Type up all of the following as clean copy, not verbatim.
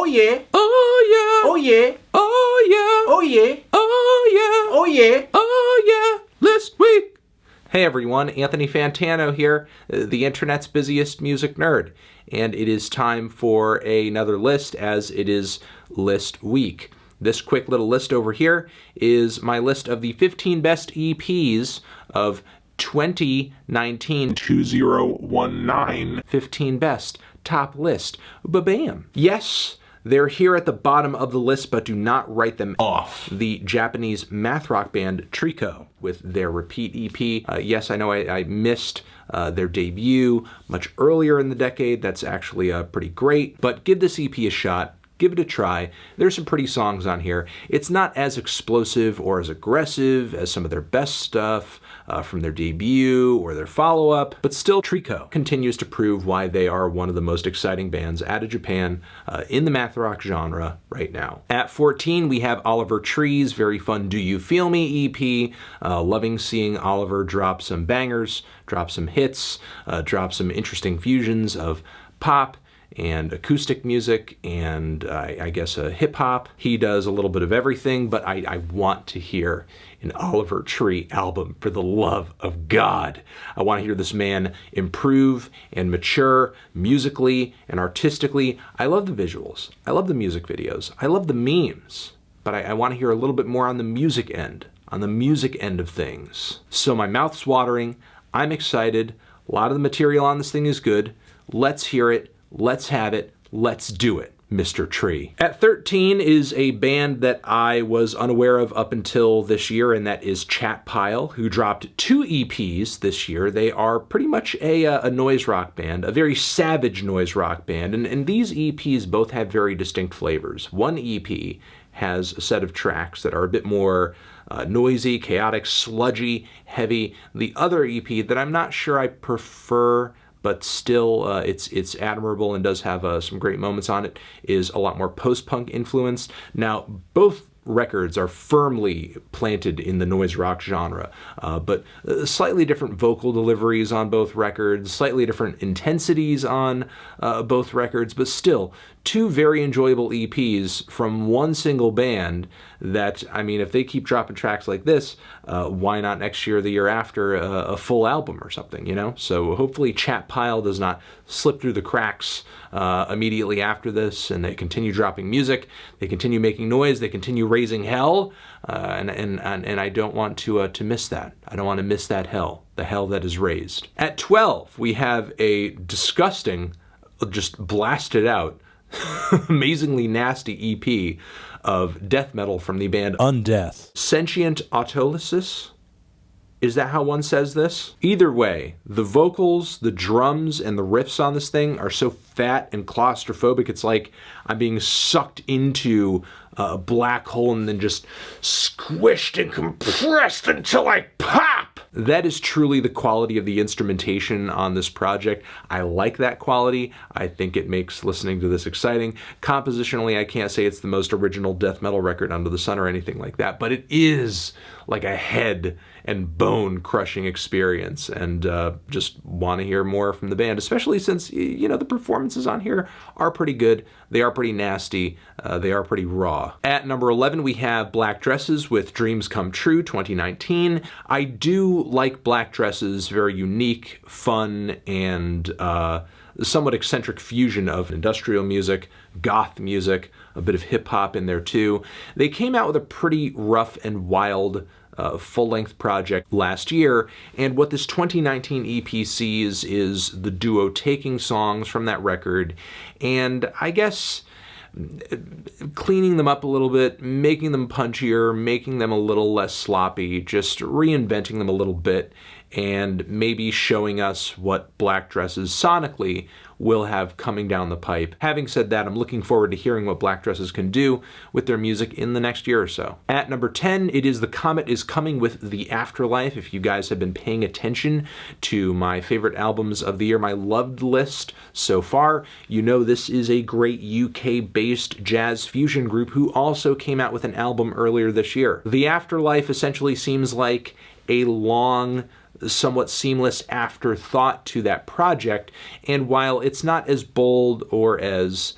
yeah. Oh yeah. Oh yeah. Oh yeah. Oh yeah. Oh yeah. Oh yeah. Oh yeah. List week. Hey everyone, Anthony Fantano here, the internet's busiest music nerd, and it is time for another list as it is list week. This quick little list over here is my list of the 15 best EPs of 2019. 2019. 15 best top list. Ba-bam. Yes, they're here at the bottom of the list, but do not write them off. The Japanese math rock band Treecko with their Repeat EP. Yes, I know I missed their debut much earlier in the decade. That's actually pretty great, but give this EP a shot. Give it a try. There's some pretty songs on here. It's not as explosive or as aggressive as some of their best stuff from their debut or their follow-up, but still Treecko continues to prove why they are one of the most exciting bands out of Japan in the math rock genre right now. At 14, we have Oliver Tree's very fun Do You Feel Me EP. Loving seeing Oliver drop some bangers, drop some hits, drop some interesting fusions of pop and acoustic music, and I guess hip-hop. He does a little bit of everything, but I want to hear an Oliver Tree album, for the love of God. I want to hear this man improve and mature musically and artistically. I love the visuals. I love the music videos. I love the memes, but I want to hear a little bit more on the music end of things. So my mouth's watering. I'm excited. A lot of the material on this thing is good. Let's hear it. Let's have it. Let's do it, Mr. Tree. At 13 is a band that I was unaware of up until this year, and that is Chap Pile, who dropped 2 EPs this year. They are pretty much a noise rock band, a very savage noise rock band, and these EPs both have very distinct flavors. One EP has a set of tracks that are a bit more noisy, chaotic, sludgy, heavy. The other EP that I'm not sure I prefer, but still it's admirable and does have some great moments on it, is a lot more post-punk influenced. Now, both records are firmly planted in the noise rock genre, but slightly different vocal deliveries on both records, slightly different intensities on both records, but still 2 very enjoyable EPs from one single band that, I mean, if they keep dropping tracks like this, why not next year or the year after a full album or something, you know? So hopefully Chap Pile does not slip through the cracks immediately after this, and they continue dropping music, they continue making noise, they continue raising hell, and I don't want to miss that. I don't want to miss that hell, the hell that is raised. At 12, we have a disgusting, just blasted out, amazingly nasty EP of death metal from the band Undeath. Sentient Autolysis? Is that how one says this? Either way, the vocals, the drums, and the riffs on this thing are so fat and claustrophobic, it's like I'm being sucked into a black hole and then just squished and compressed until I pop! That is truly the quality of the instrumentation on this project. I like that quality. I think it makes listening to this exciting. Compositionally, I can't say it's the most original death metal record under the sun or anything like that, but it is like a head and bone crushing experience, and just want to hear more from the band, especially since, you know, the performances on here are pretty good. They are pretty nasty. They are pretty raw. At number 11, we have Black Dresses with Dreams Come True 2019. I do like Black Dresses' very unique, fun, and somewhat eccentric fusion of industrial music, goth music, a bit of hip hop in there too. They came out with a pretty rough and wild full-length project last year, and what this 2019 EP sees is the duo taking songs from that record and I guess cleaning them up a little bit, making them punchier, making them a little less sloppy, just reinventing them a little bit, and maybe showing us what Black Dresses sonically will have coming down the pipe. Having said that, I'm looking forward to hearing what Black Dresses can do with their music in the next year or so. At number 10, it is The Comet is Coming with the Afterlife. If you guys have been paying attention to my favorite albums of the year, my loved list so far, you know this is a great UK-based jazz fusion group who also came out with an album earlier this year. The Afterlife essentially seems like a long, somewhat seamless afterthought to that project, and while it's not as bold or as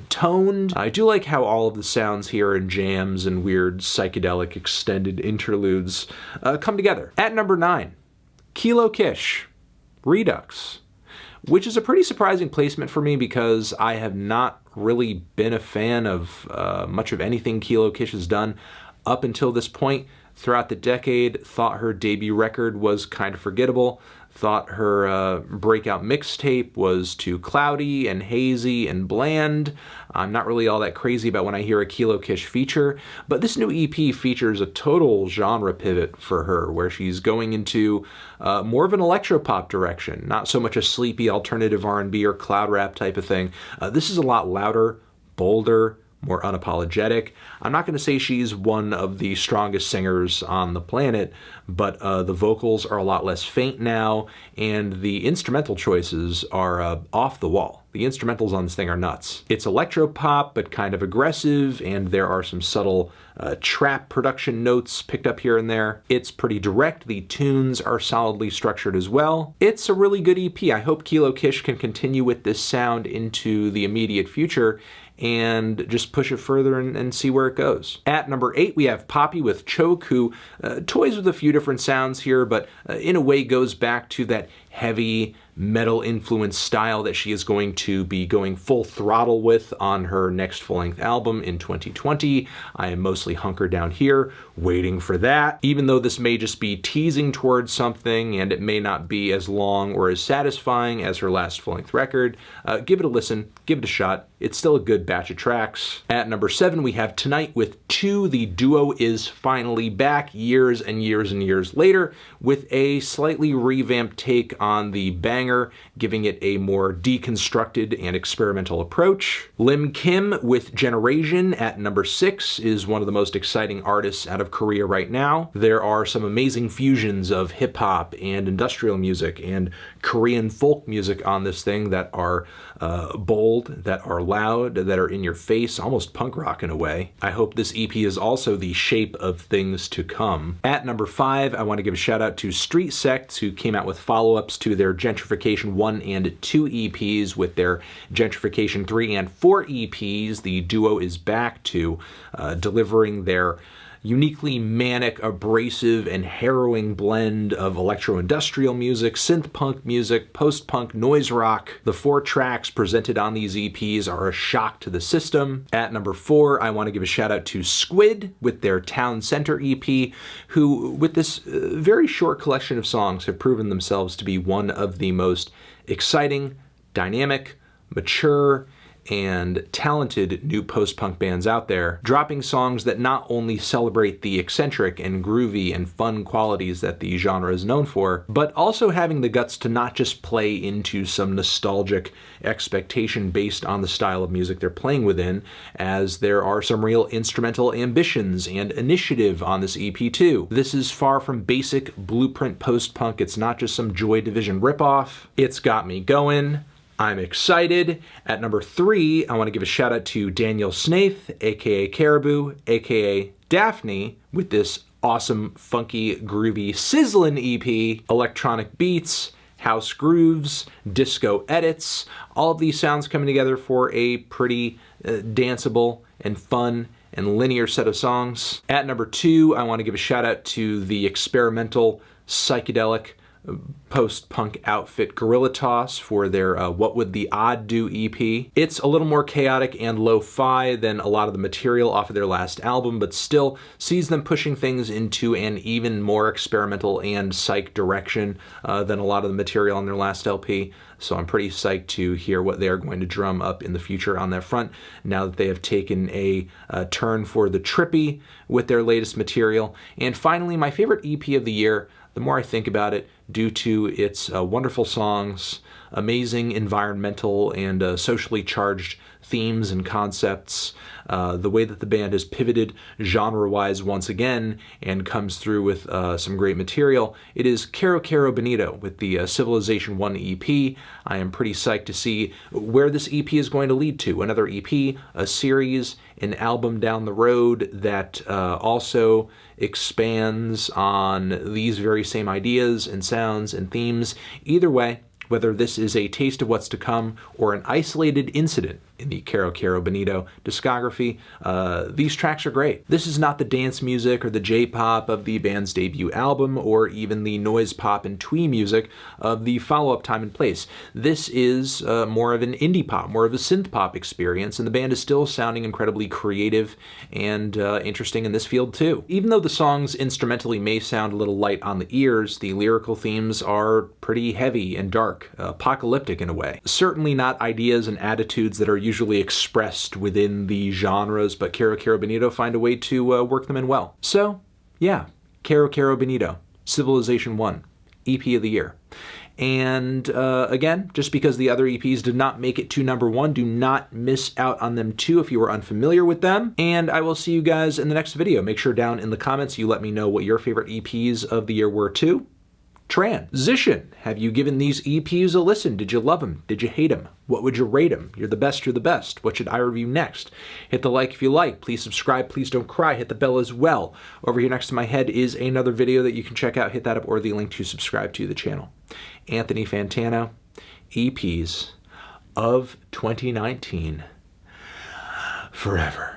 toned. I do like how all of the sounds here and jams and weird psychedelic extended interludes come together. At number 9, Kish, Redux, which is a pretty surprising placement for me because I have not really been a fan of much of anything Kish has done up until this point. Throughout the decade, thought her debut record was kind of forgettable, thought her breakout mixtape was too cloudy and hazy and bland. I'm not really all that crazy about when I hear a Kish feature, but this new EP features a total genre pivot for her, where she's going into more of an electropop direction, not so much a sleepy alternative R&B or cloud rap type of thing. This is a lot louder, bolder, more unapologetic. I'm not going to say she's one of the strongest singers on the planet, but the vocals are a lot less faint now, and the instrumental choices are off the wall. The instrumentals on this thing are nuts. It's electropop, but kind of aggressive, and there are some subtle trap production notes picked up here and there. It's pretty direct. The tunes are solidly structured as well. It's a really good EP. I hope Kish can continue with this sound into the immediate future and just push it further and see where it goes. At number 8, we have Poppy with Choke, who toys with a few different sounds here, but in a way goes back to that heavy metal influenced style that she is going to be going full throttle with on her next full-length album in 2020. I am mostly hunkered down here waiting for that. Even though this may just be teasing towards something and it may not be as long or as satisfying as her last full-length record, give it a listen, give it a shot. It's still a good batch of tracks. At number 7, we have Tonight with 2. The duo is finally back years and years and years later with a slightly revamped take on the banger, giving it a more deconstructed and experimental approach. Lim Kim with Generasian at number 6 is one of the most exciting artists out of Korea right now. There are some amazing fusions of hip-hop and industrial music and Korean folk music on this thing that are bold, that are loud, that are in your face, almost punk rock in a way. I hope this EP is also the shape of things to come. At number 5, I want to give a shout out to Sects, who came out with follow-ups to their Gentrification 1 and 2 EPs with their Gentrification 3 and 4 EPs. The duo is back to delivering their uniquely manic, abrasive, and harrowing blend of electro-industrial music, synth-punk music, post-punk, noise rock. The 4 tracks presented on these EPs are a shock to the system. At number 4, I want to give a shout out to Squid with their Town Center EP, who, with this very short collection of songs, have proven themselves to be one of the most exciting, dynamic, mature, and talented new post-punk bands out there, dropping songs that not only celebrate the eccentric and groovy and fun qualities that the genre is known for, but also having the guts to not just play into some nostalgic expectation based on the style of music they're playing within, as there are some real instrumental ambitions and initiative on this EP too. This is far from basic blueprint post-punk. It's not just some Joy Division ripoff. It's got me going. I'm excited. At number 3, I want to give a shout out to Daniel Snaith, aka Caribou, aka Daphne, with this awesome, funky, groovy Sizzling EP, electronic beats, house grooves, disco edits, all of these sounds coming together for a pretty danceable and fun and linear set of songs. At number 2, I want to give a shout out to the experimental, psychedelic, post-punk outfit Guerilla for their What Would the Odd Do EP. It's a little more chaotic and lo-fi than a lot of the material off of their last album, but still sees them pushing things into an even more experimental and psych direction than a lot of the material on their last LP. So I'm pretty psyched to hear what they're going to drum up in the future on that front, now that they have taken a turn for the trippy with their latest material. And finally, my favorite EP of the year, the more I think about it, due to its wonderful songs, amazing environmental and socially charged themes and concepts, the way that the band has pivoted genre-wise once again and comes through with some great material. It is Kero Bonito with the Civilisation 1 EP. I am pretty psyched to see where this EP is going to lead to. Another EP, a series, an album down the road that also expands on these very same ideas and sounds and themes. Either way, Whether this is a taste of what's to come or an isolated incident in the Kero Bonito discography, these tracks are great. This is not the dance music or the J-pop of the band's debut album, or even the noise pop and twee music of the follow-up Time and Place. This is more of an indie pop, more of a synth pop experience, and the band is still sounding incredibly creative and interesting in this field too. Even though the songs instrumentally may sound a little light on the ears, the lyrical themes are pretty heavy and dark, apocalyptic in a way. Certainly not ideas and attitudes that are usually expressed within the genres, but Kero Bonito find a way to work them in well. So, yeah, Kero Bonito, Civilization 1, EP of the year. And again, just because the other EPs did not make it to #1, do not miss out on them too if you are unfamiliar with them. And I will see you guys in the next video. Make sure down in the comments you let me know what your favorite EPs of the year were too. Transition. Have you given these EPs a listen? Did you love them? Did you hate them? What would you rate them? You're the best, you're the best. What should I review next? Hit the like if you like. Please subscribe. Please don't cry. Hit the bell as well. Over here next to my head is another video that you can check out. Hit that up, or the link to subscribe to the channel. Anthony Fantano, EPs of 2019. Forever.